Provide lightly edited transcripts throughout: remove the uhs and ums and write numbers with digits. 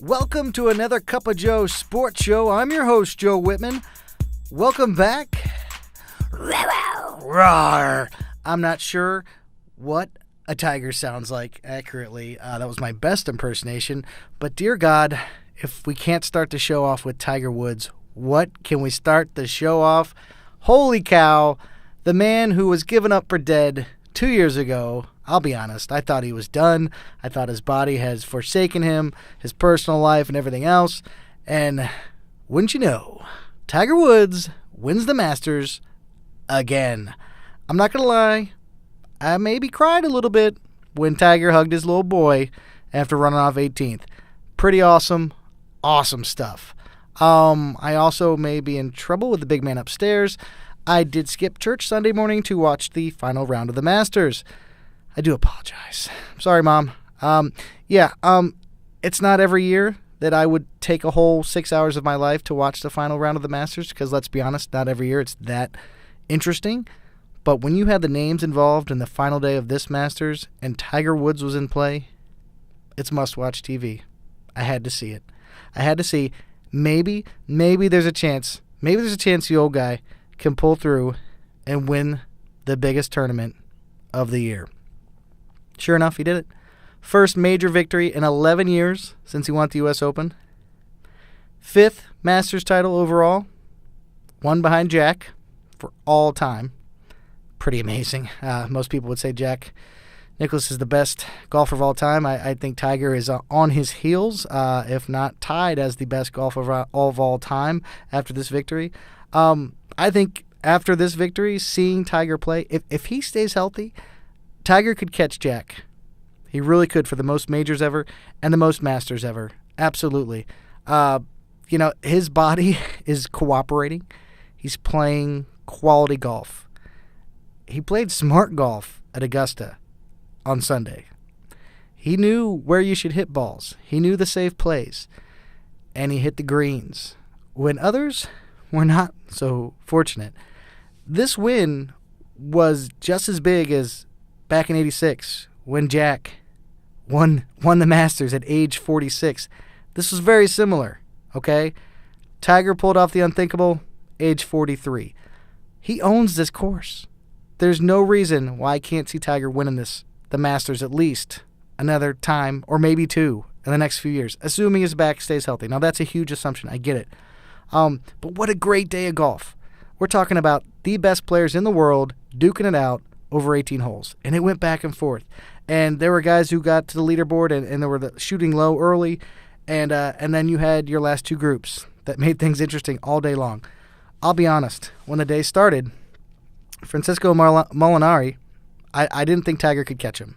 Welcome to another Cup of Joe sports show. I'm your host, Joe Whitman. Welcome back. Roar. I'm not sure what a tiger sounds like accurately. That was my best impersonation. But dear God, if we can't start the show off with Tiger Woods, what can we start the show off? Holy cow, the man who was given up for dead 2 years ago. I'll be honest, I thought he was done. I thought his body has forsaken him, his personal life and everything else. And wouldn't you know, Tiger Woods wins the Masters again. I'm not going to lie, I maybe cried a little bit when Tiger hugged his little boy after running off 18th. Pretty awesome, awesome stuff. I also may be in trouble with the big man upstairs. I did skip church Sunday morning to watch the final round of the Masters. I do apologize. I'm sorry, Mom. It's not every year that I would take a whole 6 hours of my life to watch the final round of the Masters, because let's be honest, not every year it's that interesting. But when you had the names involved in the final day of this Masters and Tiger Woods was in play, it's must-watch TV. I had to see it. I had to see maybe there's a chance. Maybe there's a chance the old guy can pull through and win the biggest tournament of the year. Sure enough, he did it. First major victory in 11 years since he won the U.S. Open. 5th Masters title overall. One behind Jack for all time. Pretty amazing. Most people would say Jack Nicklaus is the best golfer of all time. I think Tiger is on his heels, if not tied as the best golfer of all time after this victory. I think after this victory, seeing Tiger play, if he stays healthy, Tiger could catch Jack. He really could for the most majors ever and the most Masters ever. Absolutely. His body is cooperating. He's playing quality golf. He played smart golf at Augusta on Sunday. He knew where you should hit balls. He knew the safe plays. And he hit the greens when others were not so fortunate. This win was just as big as back in '86 when Jack won the Masters at age 46. This was very similar, okay? Tiger pulled off the unthinkable, age 43. He owns this course. There's no reason why I can't see Tiger winning the Masters at least another time or maybe two in the next few years, assuming his back stays healthy. Now, that's a huge assumption. I get it. But what a great day of golf. We're talking about the best players in the world duking it out over 18 holes. And it went back and forth. And there were guys who got to the leaderboard and they were shooting low early. And then you had your last two groups that made things interesting all day long. I'll be honest. When the day started, Francesco Molinari, I didn't think Tiger could catch him.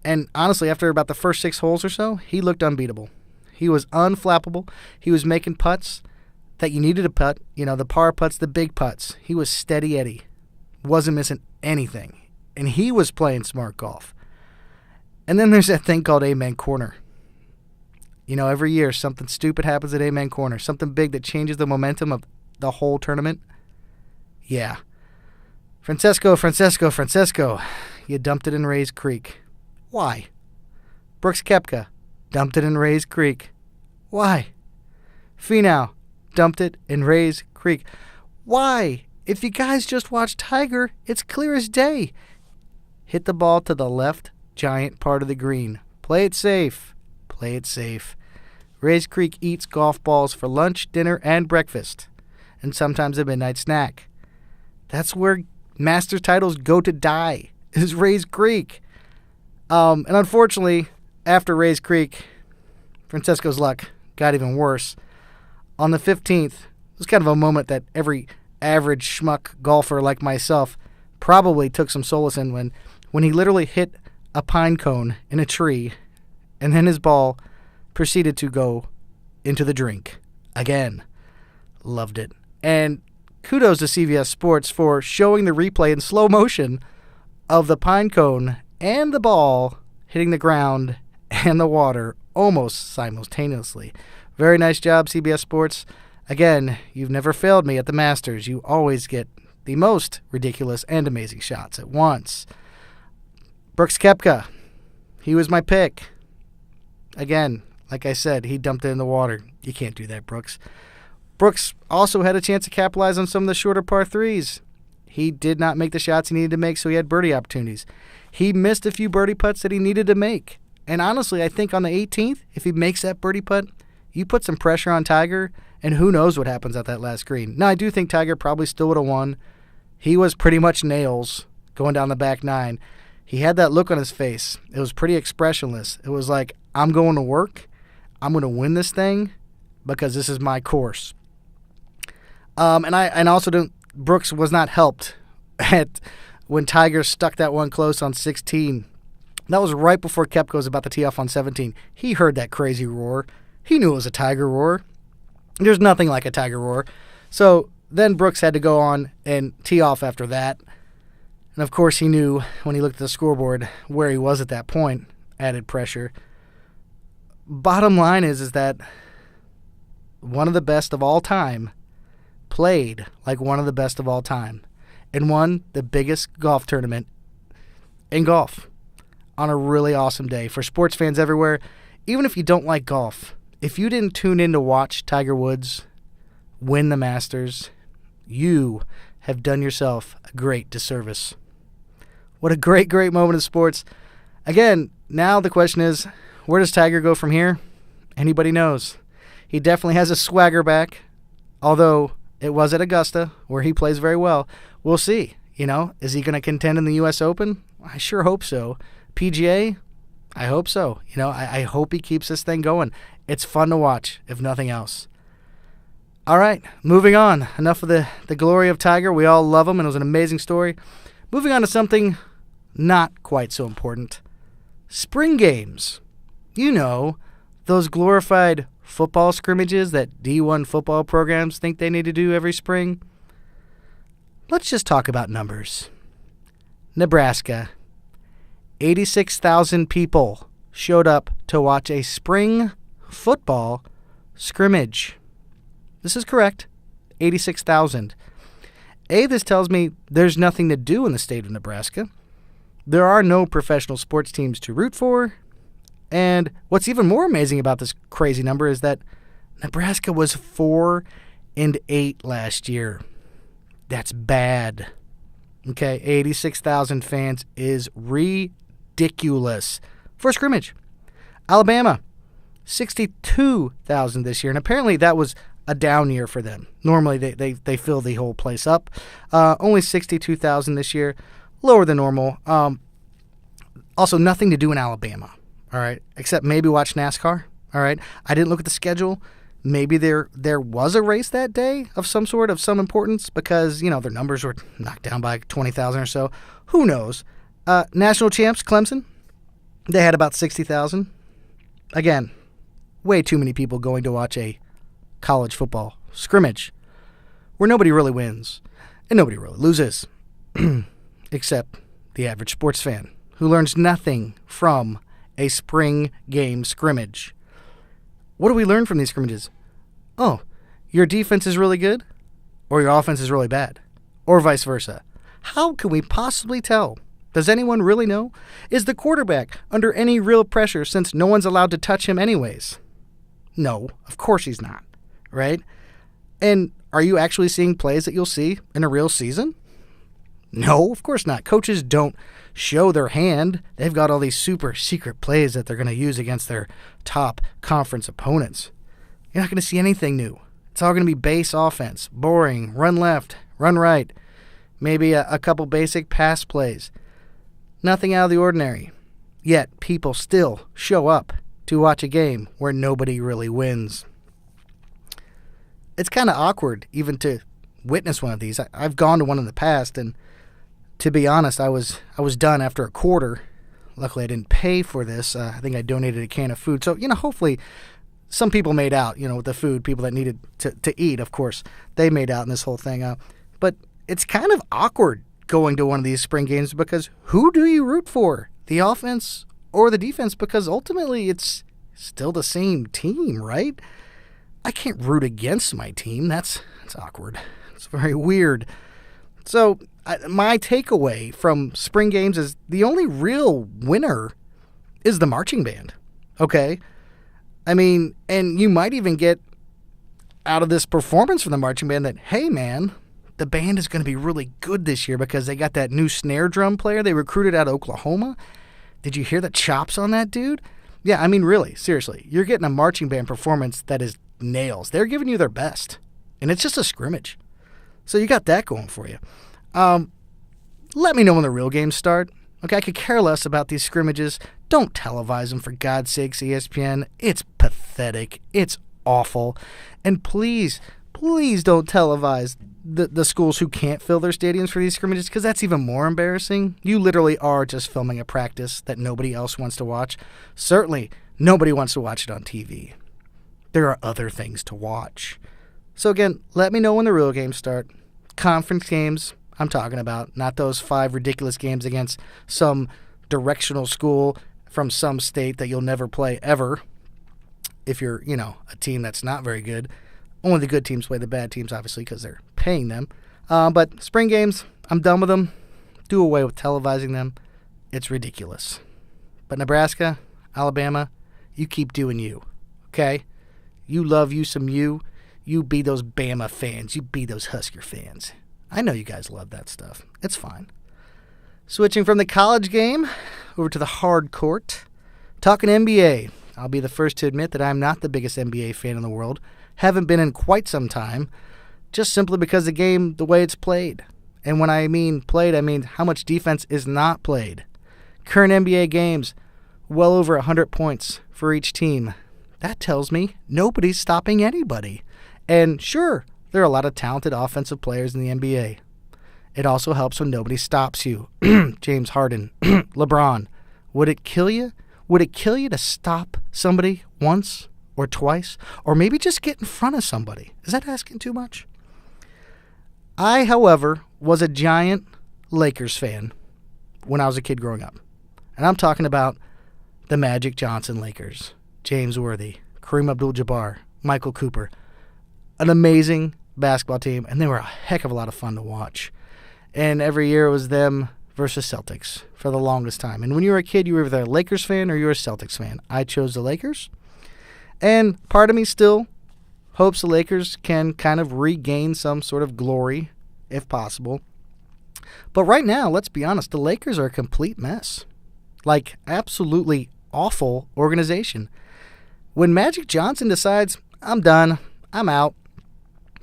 And honestly, after about the first 6 holes or so, he looked unbeatable. He was unflappable. He was making putts that you needed to putt. The par putts, the big putts. He was steady Eddie. Wasn't missing anything. And he was playing smart golf. And then there's that thing called Amen Corner. Every year something stupid happens at Amen Corner. Something big that changes the momentum of the whole tournament. Yeah. Francesco, you dumped it in Rays Creek. Why? Brooks Koepka dumped it in Rays Creek. Why? Finau dumped it in Rays Creek. Why? If you guys just watch Tiger, it's clear as day. Hit the ball to the left giant part of the green. Play it safe. Play it safe. Rays Creek eats golf balls for lunch, dinner, and breakfast, and sometimes a midnight snack. That's where Masters titles go to die, is Rays Creek. And unfortunately, after Rays Creek, Francesco's luck got even worse. On the 15th, it was kind of a moment that every average schmuck golfer like myself probably took some solace in when he literally hit a pine cone in a tree, and then his ball proceeded to go into the drink again. Loved it. And kudos to CBS Sports for showing the replay in slow motion of the pine cone and the ball hitting the ground and the water almost simultaneously. Very nice job, CBS Sports. Again, you've never failed me at the Masters. You always get the most ridiculous and amazing shots at once. Brooks Koepka, he was my pick. Again, Like I said, he dumped it in the water. You can't do that, Brooks. Brooks also had a chance to capitalize on some of the shorter par threes. He did not make the shots he needed to make, so he had birdie opportunities. He missed a few birdie putts that he needed to make. And honestly, I think on the 18th, if he makes that birdie putt, you put some pressure on Tiger, and who knows what happens at that last green. Now, I do think Tiger probably still would have won. He was pretty much nails going down the back nine. He had that look on his face. It was pretty expressionless. It was like, I'm going to work. I'm going to win this thing because this is my course. And also don't. Brooks was not helped at when Tiger stuck that one close on 16. That was right before Koepka was about to tee off on 17. He heard that crazy roar. He knew it was a Tiger roar. There's nothing like a Tiger roar. So then Brooks had to go on and tee off after that. And of course he knew when he looked at the scoreboard where he was at that point. Added pressure. Bottom line is that one of the best of all time played like one of the best of all time and won the biggest golf tournament in golf on a really awesome day. For sports fans everywhere, even if you don't like golf, if you didn't tune in to watch Tiger Woods win the Masters, you have done yourself a great disservice. What a great, great moment of sports. Again, now the question is, where does Tiger go from here? Anybody knows. He definitely has a swagger back, although it was at Augusta, where he plays very well. We'll see. Is he going to contend in the U.S. Open? I sure hope so. PGA? I hope so. I hope he keeps this thing going. It's fun to watch, if nothing else. All right, moving on. Enough of the glory of Tiger. We all love him, and it was an amazing story. Moving on to something not quite so important. Spring games. Those glorified football scrimmages that D1 football programs think they need to do every spring. Let's just talk about numbers. Nebraska. 86,000 people showed up to watch a spring football scrimmage. This is correct. 86,000. This tells me there's nothing to do in the state of Nebraska. There are no professional sports teams to root for. And what's even more amazing about this crazy number is that Nebraska was 4-8 last year. That's bad. Okay, 86,000 fans is ridiculous for a scrimmage. Alabama, 62,000 this year, and apparently that was a down year for them. Normally they fill the whole place up. Only 62,000 this year, lower than normal. Also, nothing to do in Alabama. All right, except maybe watch NASCAR. All right, I didn't look at the schedule. Maybe there was a race that day of some sort, of some importance, because their numbers were knocked down by 20,000 or so. Who knows? National champs Clemson, they had about 60,000. Again, way too many people going to watch a college football scrimmage where nobody really wins and nobody really loses, except the average sports fan who learns nothing from a spring game scrimmage. What do we learn from these scrimmages? Oh, your defense is really good, or your offense is really bad, or vice versa. How can we possibly tell? Does anyone really know? Is the quarterback under any real pressure since no one's allowed to touch him anyways? No, of course he's not, right? And are you actually seeing plays that you'll see in a real season? No, of course not. Coaches don't show their hand. They've got all these super secret plays that they're going to use against their top conference opponents. You're not going to see anything new. It's all going to be base offense, boring, run left, run right, maybe a couple basic pass plays. Nothing out of the ordinary. Yet people still show up to watch a game where nobody really wins. It's kind of awkward even to witness one of these. I've gone to one in the past, and to be honest, I was done after a quarter. Luckily, I didn't pay for this. I think I donated a can of food. So, hopefully some people made out, with the food. People that needed to eat, of course, they made out in this whole thing. But it's kind of awkward going to one of these spring games because who do you root for? The offense or the defense? Because ultimately it's still the same team, right? I can't root against my team. That's awkward. It's very weird. So my takeaway from spring games is the only real winner is the marching band. Okay? I mean, and you might even get out of this performance from the marching band that, hey, man, the band is going to be really good this year because they got that new snare drum player they recruited out of Oklahoma. Did you hear the chops on that dude? Yeah, I mean, really, seriously, you're getting a marching band performance that is nails. They're giving you their best, and it's just a scrimmage. So you got that going for you. Let me know when the real games start. Okay, I could care less about these scrimmages. Don't televise them, for God's sakes, ESPN. It's pathetic. It's awful. And please don't televise the schools who can't fill their stadiums for these scrimmages, because that's even more embarrassing. You literally are just filming a practice that nobody else wants to watch. Certainly, nobody wants to watch it on TV. There are other things to watch. So again, let me know when the real games start. Conference games, I'm talking about, not those 5 ridiculous games against some directional school from some state that you'll never play ever if you're, a team that's not very good. Only the good teams play the bad teams, obviously, because they're paying them. But spring games, I'm done with them. Do away with televising them. It's ridiculous. But Nebraska, Alabama, you keep doing you, okay? You love you some you. You be those Bama fans. You be those Husker fans. I know you guys love that stuff. It's fine. Switching from the college game over to the hard court. Talking NBA. I'll be the first to admit that I'm not the biggest NBA fan in the world. Haven't been in quite some time, just simply because the game, the way it's played. And when I mean played, I mean how much defense is not played. Current NBA games, well over 100 points for each team. That tells me nobody's stopping anybody. And sure, there are a lot of talented offensive players in the NBA. It also helps when nobody stops you. James Harden, LeBron. Would it kill you? Would it kill you to stop somebody once or twice? Or maybe just get in front of somebody? Is that asking too much? I, however, was a giant Lakers fan when I was a kid growing up. And I'm talking about the Magic Johnson Lakers. James Worthy, Kareem Abdul-Jabbar, Michael Cooper. An amazing basketball team, and they were a heck of a lot of fun to watch. And every year it was them versus Celtics for the longest time. And when you were a kid, you were either a Lakers fan or you were a Celtics fan. I chose the Lakers. And part of me still hopes the Lakers can kind of regain some sort of glory, if possible. But right now, let's be honest, the Lakers are a complete mess. Like, absolutely awful organization. When Magic Johnson decides, I'm done, I'm out,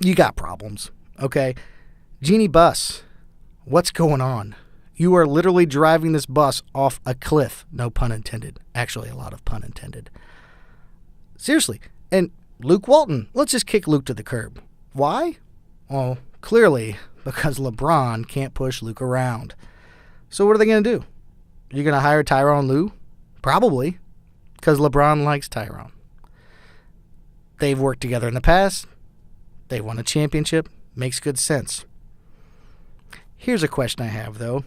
you got problems, okay? Jeannie Buss, what's going on? You are literally driving this bus off a cliff. No pun intended. Actually, a lot of pun intended. Seriously. And Luke Walton, let's just kick Luke to the curb. Why? Well, clearly because LeBron can't push Luke around. So what are they going to do? You're going to hire Tyronn Lue? Probably, because LeBron likes Tyronn. They've worked together in the past. They won a championship. Makes good sense. Here's a question I have, though.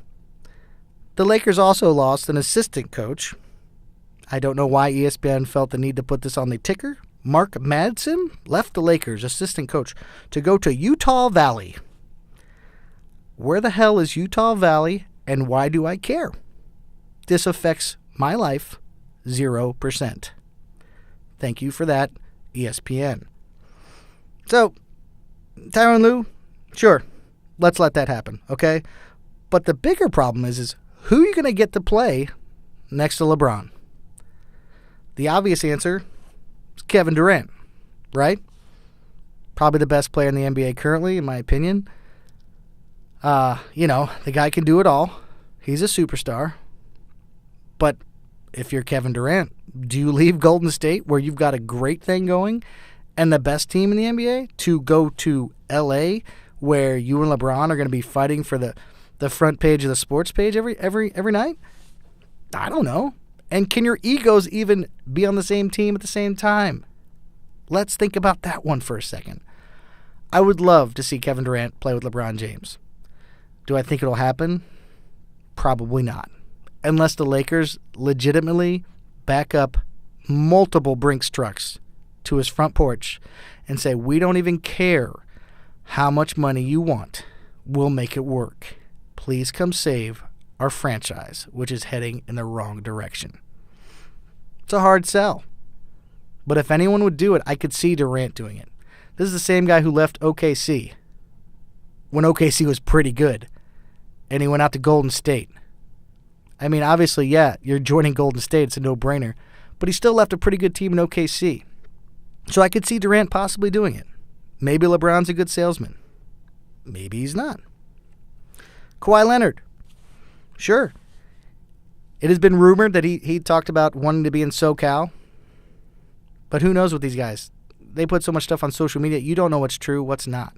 The Lakers also lost an assistant coach. I don't know why ESPN felt the need to put this on the ticker. Mark Madsen left the Lakers, assistant coach, to go to Utah Valley. Where the hell is Utah Valley, and why do I care? This affects my life 0%. Thank you for that, ESPN. So, Tyronn Lue, sure, let's let that happen, okay? But the bigger problem is who are you going to get to play next to LeBron? The obvious answer is Kevin Durant, right? Probably the best player in the NBA currently, in my opinion. The guy can do it all. He's a superstar. But if you're Kevin Durant, do you leave Golden State, where you've got a great thing going and the best team in the NBA, to go to LA, where you and LeBron are going to be fighting for the front page of the sports page every night? I don't know. And can your egos even be on the same team at the same time? Let's think about that one for a second. I would love to see Kevin Durant play with LeBron James. Do I think it'll happen? Probably not. Unless the Lakers legitimately back up multiple Brinks trucks to his front porch and say, we don't even care how much money you want. We'll make it work. Please come save our franchise, which is heading in the wrong direction. It's a hard sell. But if anyone would do it, I could see Durant doing it. This is the same guy who left OKC when OKC was pretty good, and he went out to Golden State. I mean, obviously, yeah, you're joining Golden State. It's a no-brainer. But he still left a pretty good team in OKC. So I could see Durant possibly doing it. Maybe LeBron's a good salesman. Maybe he's not. Kawhi Leonard. Sure. It has been rumored that he talked about wanting to be in SoCal. But who knows with these guys? They put so much stuff on social media, you don't know what's true, what's not.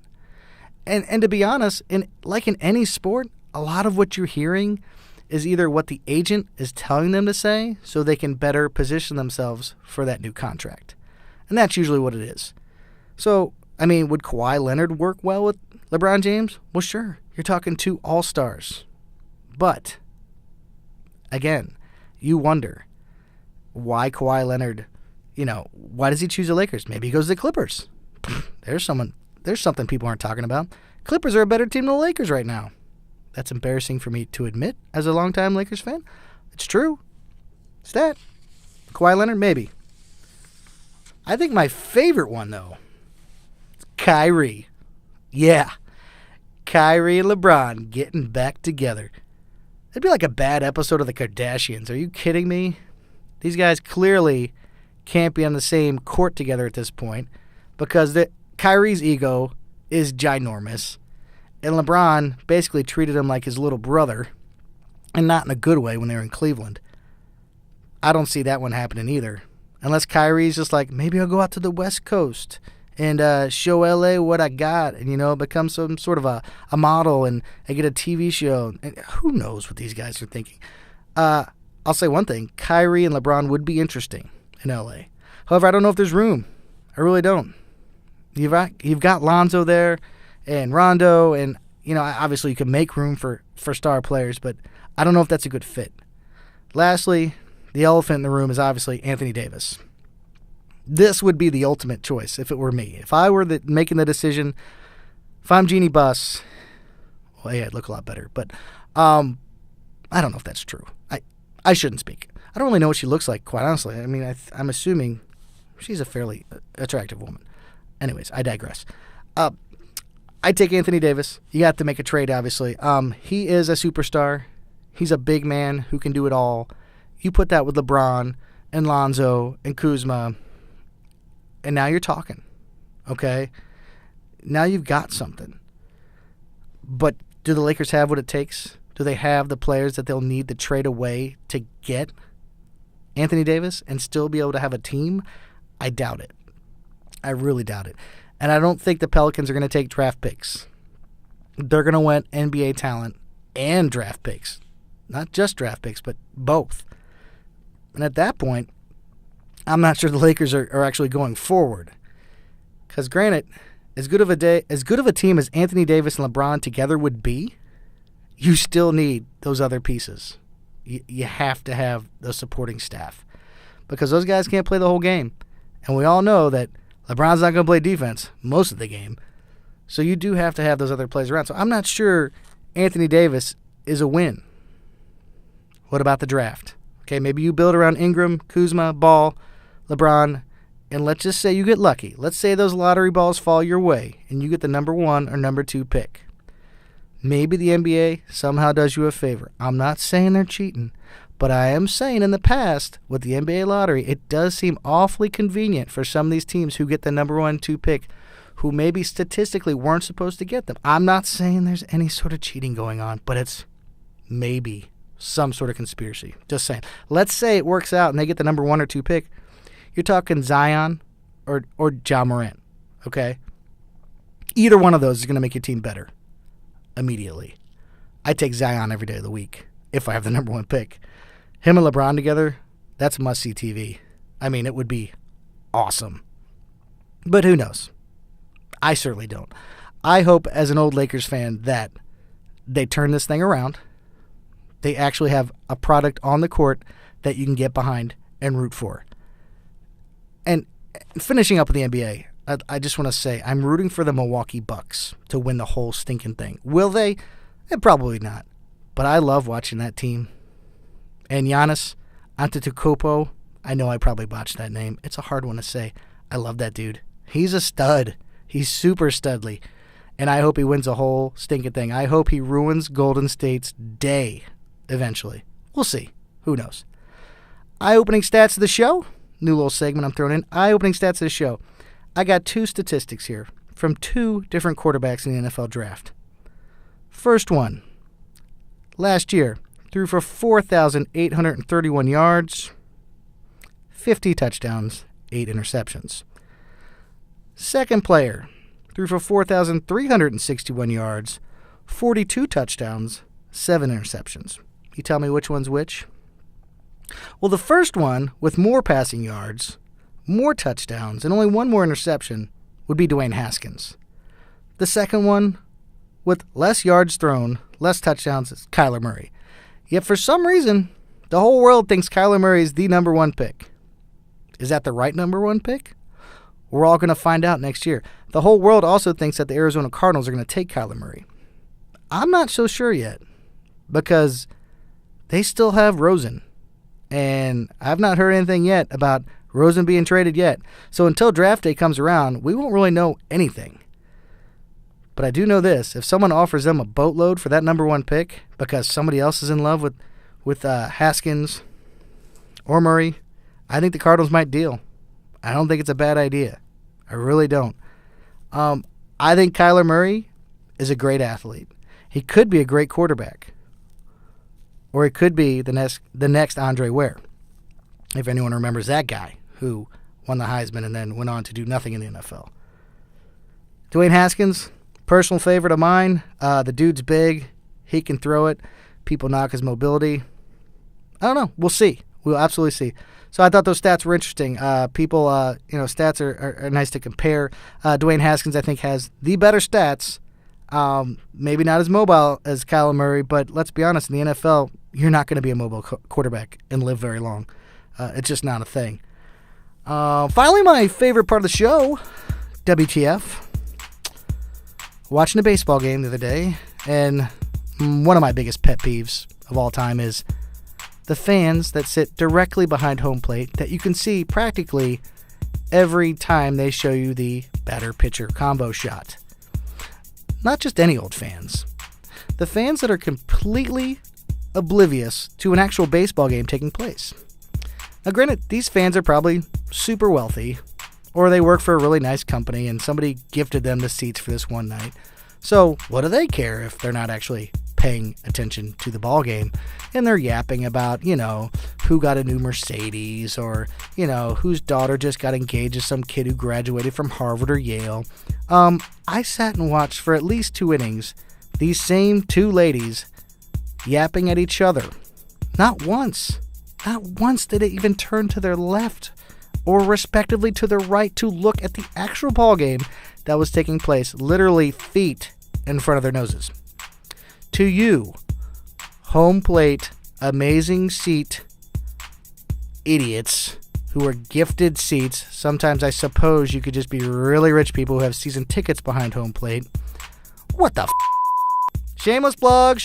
And to be honest, like in any sport, a lot of what you're hearing is either what the agent is telling them to say so they can better position themselves for that new contract. And that's usually what it is. So, I mean, would Kawhi Leonard work well with LeBron James? Well, sure. You're talking 2 all-stars. But, again, you wonder why Kawhi Leonard, why does he choose the Lakers? Maybe he goes to the Clippers. There's something people aren't talking about. Clippers are a better team than the Lakers right now. That's embarrassing for me to admit as a longtime Lakers fan. It's true. It's that. Kawhi Leonard, maybe. I think my favorite one, though, is Kyrie. Yeah. Kyrie and LeBron getting back together. It'd be like a bad episode of The Kardashians. Are you kidding me? These guys clearly can't be on the same court together at this point because Kyrie's ego is ginormous. And LeBron basically treated him like his little brother, and not in a good way when they were in Cleveland. I don't see that one happening either. Unless Kyrie's just like, maybe I'll go out to the West Coast and show LA what I got and, become some sort of a model and I get a TV show. And who knows what these guys are thinking. I'll say one thing. Kyrie and LeBron would be interesting in LA. However, I don't know if there's room. I really don't. You've got Lonzo there and Rondo, and obviously you can make room for star players, but I don't know if that's a good fit. Lastly, the elephant in the room is obviously Anthony Davis. This would be the ultimate choice if it were me. If I were making the decision, if I'm Jeannie Buss, well, yeah, I'd look a lot better, but I don't know if that's true. I shouldn't speak. I don't really know what she looks like, quite honestly. I mean, I'm assuming she's a fairly attractive woman. Anyways, I digress. I'd take Anthony Davis. You have to make a trade, obviously. He is a superstar. He's a big man who can do it all. You put that with LeBron and Lonzo and Kuzma, and now you're talking, okay? Now you've got something. But do the Lakers have what it takes? Do they have the players that they'll need to trade away to get Anthony Davis and still be able to have a team? I doubt it. I really doubt it. And I don't think the Pelicans are going to take draft picks. They're going to want NBA talent and draft picks. Not just draft picks, but both. And at that point, I'm not sure the Lakers are actually going forward. Because granted, as good of a team as Anthony Davis and LeBron together would be, you still need those other pieces. You have to have the supporting staff. Because those guys can't play the whole game. And we all know that LeBron's not going to play defense most of the game. So you do have to have those other players around. So I'm not sure Anthony Davis is a win. What about the draft? Okay, maybe you build around Ingram, Kuzma, Ball, LeBron, and let's just say you get lucky. Let's say those lottery balls fall your way and you get the number 1 or number 2 pick. Maybe the NBA somehow does you a favor. I'm not saying they're cheating, but I am saying in the past with the NBA lottery, it does seem awfully convenient for some of these teams who get the number 1, 2 pick who maybe statistically weren't supposed to get them. I'm not saying there's any sort of cheating going on, but it's maybe some sort of conspiracy. Just saying. Let's say it works out and they get the number 1 or 2 pick. You're talking Zion or Ja Morant, okay? Either one of those is going to make your team better immediately. I take Zion every day of the week if I have the number 1 pick. Him and LeBron together, that's must-see TV. I mean, it would be awesome. But who knows? I certainly don't. I hope as an old Lakers fan that they turn this thing around. They actually have a product on the court that you can get behind and root for. And finishing up with the NBA, I just want to say I'm rooting for the Milwaukee Bucks to win the whole stinking thing. Will they? Probably not. But I love watching that team. And Giannis Antetokounmpo, I know I probably botched that name. It's a hard one to say. I love that dude. He's a stud. He's super studly. And I hope he wins a whole stinking thing. I hope he ruins Golden State's day eventually. We'll see. Who knows? Eye-opening stats of the show. New little segment I'm throwing in. Eye-opening stats of the show. I got 2 statistics here from 2 different quarterbacks in the NFL draft. First one. Last year, threw for 4,831 yards, 50 touchdowns, 8 interceptions. Second player, threw for 4,361 yards, 42 touchdowns, 7 interceptions. You tell me which one's which? Well, the first one, with more passing yards, more touchdowns, and only 1 more interception, would be Dwayne Haskins. The second one, with less yards thrown, less touchdowns, is Kyler Murray. Yet for some reason, the whole world thinks Kyler Murray is the number 1 pick. Is that the right number 1 pick? We're all going to find out next year. The whole world also thinks that the Arizona Cardinals are going to take Kyler Murray. I'm not so sure yet because they still have Rosen. And I've not heard anything yet about Rosen being traded yet. So until draft day comes around, we won't really know anything. But I do know this. If someone offers them a boatload for that number 1 pick because somebody else is in love with Haskins or Murray, I think the Cardinals might deal. I don't think it's a bad idea. I really don't. I think Kyler Murray is a great athlete. He could be a great quarterback. Or he could be the next Andre Ware, if anyone remembers that guy who won the Heisman and then went on to do nothing in the NFL. Dwayne Haskins, personal favorite of mine. The dude's big. He can throw it. People knock his mobility. I don't know. We'll see. We'll absolutely see. So I thought those stats were interesting. Stats are nice to compare. Dwayne Haskins, I think, has the better stats. Maybe not as mobile as Kyler Murray, but let's be honest, in the NFL, you're not going to be a mobile quarterback and live very long. It's just not a thing. Finally, my favorite part of the show, WTF. Watching a baseball game the other day, and one of my biggest pet peeves of all time is the fans that sit directly behind home plate that you can see practically every time they show you the batter-pitcher combo shot. Not just any old fans. The fans that are completely oblivious to an actual baseball game taking place. Now granted, these fans are probably super wealthy, or they work for a really nice company and somebody gifted them the seats for this one night. So what do they care if they're not actually paying attention to the ball game and they're yapping about, who got a new Mercedes or, whose daughter just got engaged to some kid who graduated from Harvard or Yale. I sat and watched for at least 2 innings these same 2 ladies yapping at each other. Not once did they even turn to their left or respectively to their right to look at the actual ball game that was taking place literally feet in front of their noses. To you, home plate, amazing seat idiots who are gifted seats. Sometimes I suppose you could just be really rich people who have season tickets behind home plate. What the f***? Shameless plug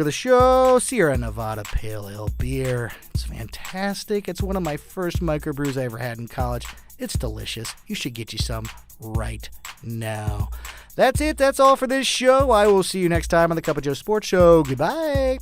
of the show, Sierra Nevada Pale Ale Beer. It's fantastic. It's one of my first microbrews I ever had in college. It's delicious. You should get you some right now. That's it. That's all for this show. I will see you next time on the Cup of Joe Sports Show. Goodbye.